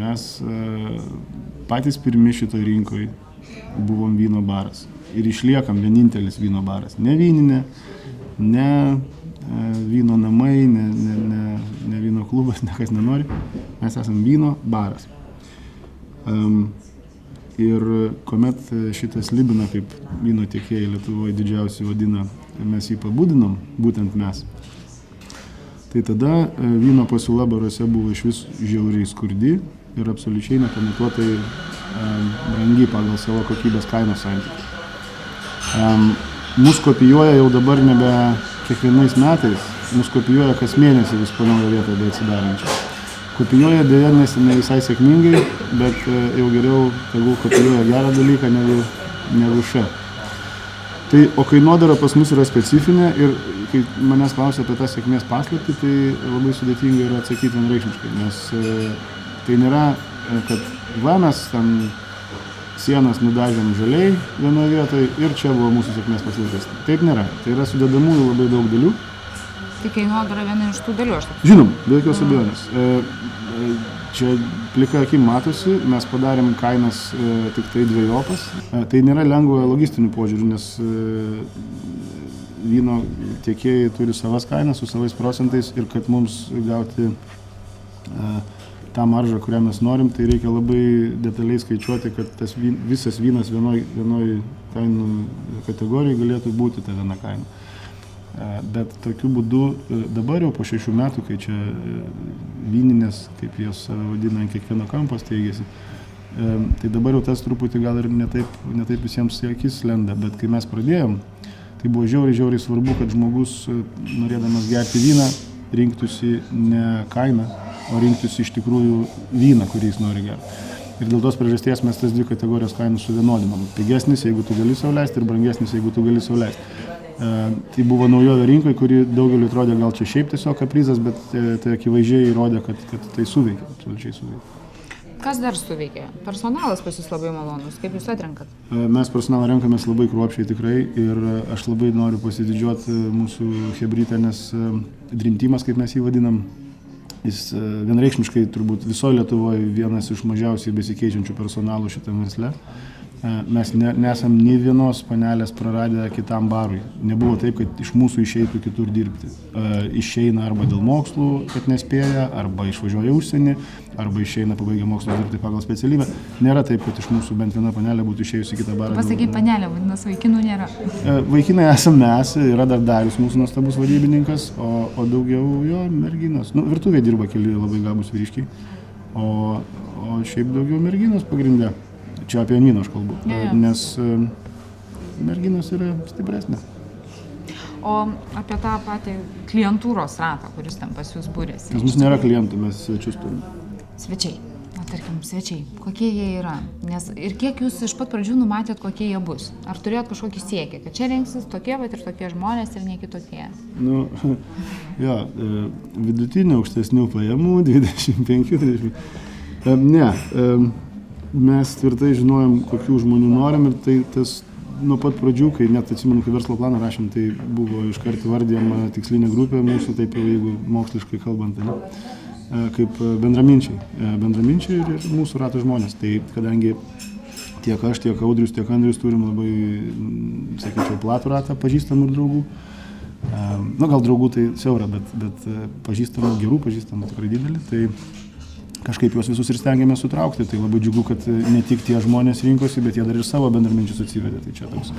Mes patys pirmi šitoj rinkoje buvom vyno baras. Ir išliekam vienintelis vyno baras. Ne vyninė, ne vyno namai, ne vyno klubas, nekas nenori. Mes esam vyno baras. Ir kuomet šitas Libina, kaip vyno tiekėjai Lietuvoje didžiausiai vadina, mes jį pabudinom, būtent mes. Tai tada vyno pasiūla baruose buvo iš vis žiauriai skurdi ir absoliučiai nepamatuotai brangi pagal savo kokybės kainos santykį. Mus kopijuoja jau dabar nebe kiekvienais metais, mus kopijuoja kas mėnesį vis po naują vietą beatsidarančią. Kopijuoja dėja ne visai sėkmingai, bet jau geriau tegul kopijuoja gerą dalyką negu šią. Tai, o kainodara pas mus yra specifinė ir kai manęs klausia apie tą sėkmės paslaptį, tai labai sudėtinga yra atsakyti vienareikšmiškai, nes tai nėra, kad mes ten sienas nudažėm žaliai vienoje vietoje ir čia buvo mūsų sėkmės paslaptis. Taip nėra, tai yra sudedamųjų labai daug dalių. Tai kainodara viena iš tų dalių, aš taip. Žinom, be jokios abejonės. Čia plika akim matosi, mes padarėm kainas tik tai dvejopas. Tai nėra lengva logistinių požiūrių, nes vyno tiekėjai turi savas kainas su savais procentais ir kad mums gauti tą maržą, kurią mes norim, tai reikia labai detaliai skaičiuoti, kad tas visas vynas vienoj kainų kategorijai galėtų būti ta viena kaina. Bet tokiu būdu dabar jau po 6 metų, kai čia vyninės, kaip jos vadina, ant kiekvieno kampo steigiasi, tai dabar jau tas truputį gal ir netaip visiems į akis lenda, bet kai mes pradėjom, tai buvo žiauriai svarbu, kad žmogus, norėdamas gerti vyną, rinktųsi ne kainą, o rinktųsi iš tikrųjų vyną, kurį jis nori gerti. Ir dėl tos priežasties mes tas 2 kategorijos kainų suvienodinam. Pigesnis, jeigu tu gali sau leisti, ir brangesnis, jeigu tu gali sau leisti. Tai buvo naujovė rinkoje, kuri daugeliu atrodė gal čia šiaip tiesiog kaprizas, bet tai akivaizdžiai įrodė, kad tai suveikė, absoliučiai suveikė. Kas dar suveikė? Personalas pas jūs labai malonus, kaip jūs atrenkat? Mes personalą renkamės labai kruopščiai tikrai ir aš labai noriu pasididžiuoti mūsų chebrytę, nes Dream Teamas, kaip mes jį vadinam, jis vienreikšmiškai turbūt visoje Lietuvoje vienas iš mažiausiai besikeičiančių personalų šitam versle. Mes nesam nei vienos panelės praradę kitam barui. Nebuvo taip, kad iš mūsų išeitų kitur dirbti. Išeina arba dėl mokslų, kad nespėja, arba išvažiuoja užsienį, arba išeina pabaigę mokslus dirbti pagal specialybę. Nėra taip, kad iš mūsų bent viena panelė būtų išėjusi kitą barą. Pasakai panelė, vadinasi, vaikinų nėra. Vaikinai esame mes, yra dar Darius, mūsų nuostabus vadybininkas, o daugiau jo merginos. Virtuvėje dirba keli labai gabūs vyriškiai, o šiaip daugiau merginos pagrinde. Čia apie vyną aš kalbu, nes merginos yra stipresnės. O apie tą patį klientūros ratą, kuris ten pas jūs būrėsi? Pas mus nėra klientų, mes svečius turime. Svečiai, tarkim, svečiai, kokie jie yra? Nes ir kiek jūs iš pat pradžių numatėt, kokie jie bus? Ar turėjot kažkokį siekį, kad čia rinksis tokie, bet ir tokie žmonės ir ne kitokie? Vidutinio aukštesnių pajamų, 25-30. Ne. Mes tvirtai žinojom, kokių žmonių norim ir tai tas nuo pat pradžių, kai net atsimenu, kai verslo planą rašėm, tai buvo iškart įvardijama tikslinė grupė mūsų, taip jau jeigu moksliškai kalbant, kaip bendraminčiai. Bendraminčiai ir mūsų rato žmonės. Tai kadangi tiek aš, tiek Audrius, tiek Andrius turim labai, sakyčiau, platų ratą pažįstamų ir draugų. Gal draugų tai siaura, bet pažįstamų, gerų pažįstamų tikrai didelį. Tai kažkaip juos visus ir stengiamės sutraukti, tai labai džiugu, kad ne tik tie žmonės rinkosi, bet jie dar ir savo bendraminčius atsivedė, tai čia toks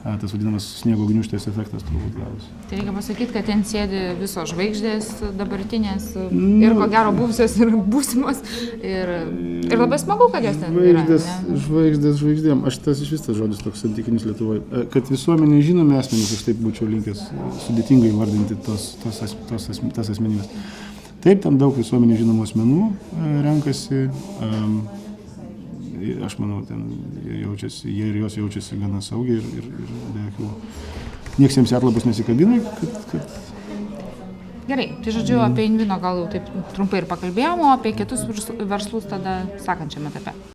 tas vadinamas sniego gniūžtės efektas turbūt gavosi. Tai reikia pasakyti, kad ten sėdi visos žvaigždės dabartinės ir ko gero buvusios ir būsimos ir labai smagu, kad jos ten yra. Žvaigždėm, tas iš vis tas žodis toks santykinis Lietuvoje, kad visuomenė žinomi asmenys, aš taip būčiau linkęs sudėtingai vardinti tas asmenybės. Taip, ten daug visuomenė žinomų asmenų renkasi, aš manau, ten jie ir jos jaučiasi gana saugiai ir be jokių, nieks jiems atlapus nesikabina, kad... Gerai, tai žodžiu, apie Invino gal jau taip trumpai ir pakalbėjom, o apie kitus verslus tada sekančiame etape.